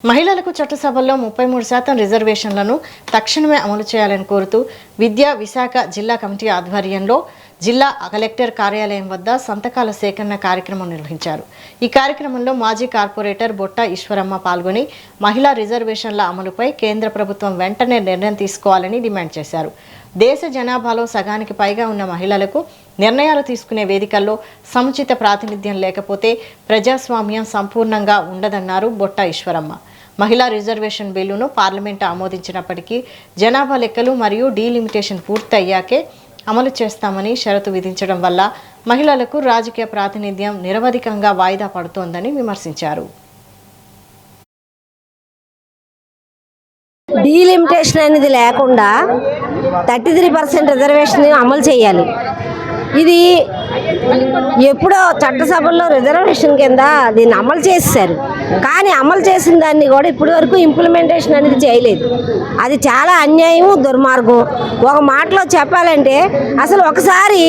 మహిళలకు చట్టసభల్లో 33% రిజర్వేషన్లను తక్షణమే అమలు చేయాలని కోరుతూ విద్యా విశాఖ జిల్లా కమిటీ ఆధ్వర్యంలో జిల్లా కలెక్టర్ కార్యాలయం వద్ద సంతకాల సేకరణ కార్యక్రమం నిర్వహించారు। ఈ కార్యక్రమంలో మాజీ కార్పొరేటర్ బొట్ట ఈశ్వరమ్మ పాల్గొని మహిళా రిజర్వేషన్ల అమలుపై కేంద్ర ప్రభుత్వం వెంటనే నిర్ణయం తీసుకోవాలని డిమాండ్ చేశారు। దేశ జనాభాలో సగానికి పైగా ఉన్న మహిళలకు నిర్ణయాలు తీసుకునే వేదికల్లో సముచిత ప్రాతినిధ్యం లేకపోతే ప్రజాస్వామ్యం సంపూర్ణంగా ఉండదన్నారు బొట్ట ఈశ్వరమ్మ। మహిళా రిజర్వేషన్ బిల్లును పార్లమెంట్ ఆమోదించినప్పటికీ జనాభా లెక్కలు మరియు డీలిమిటేషన్ పూర్తయ్యాకే అమలు చేస్తామని షరతు విధించడం వల్ల మహిళలకు రాజకీయ ప్రాతినిధ్యం నిరవధికంగా వాయిదా పడుతోందని విమర్శించారు। డీలిమిటేషన్ అనేది లేకుండా 33% రిజర్వేషన్ అమలు చేయాలి। ఇది ఎప్పుడో చట్టసభల్లో రిజర్వేషన్ కింద దీన్ని అమలు చేశారు, కానీ అమలు చేసిన దాన్ని కూడా ఇప్పటి వరకు ఇంప్లిమెంటేషన్ అనేది చేయలేదు। అది చాలా అన్యాయం, దుర్మార్గం। ఒక మాటలో చెప్పాలంటే అసలు ఒకసారి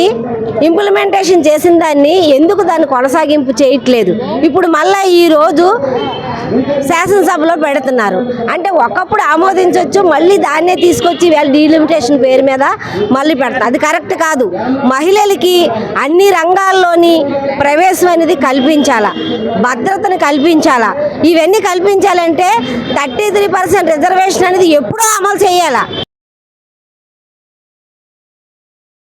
ఇంప్లిమెంటేషన్ చేసిన దాన్ని ఎందుకు దాన్ని కొనసాగింపు చేయట్లేదు, ఇప్పుడు మళ్ళీ ఈరోజు శాసనసభలో పెడుతున్నారు అంటే ఒకప్పుడు ఆమోదించవచ్చు, మళ్ళీ దాన్నే తీసుకొచ్చి వీళ్ళ డీలిమిటేషన్ పేరు మీద మళ్ళీ పెడతారు। అది కరెక్ట్ కాదు। మహిళలకి అన్ని రంగాల్లోని ప్రవేశం అనేది కల్పించాలా, భద్రతను కల్పించాలా। ఇవన్నీ కల్పించాలంటే 33% రిజర్వేషన్ అనేది ఎప్పుడూ అమలు చేయాలా।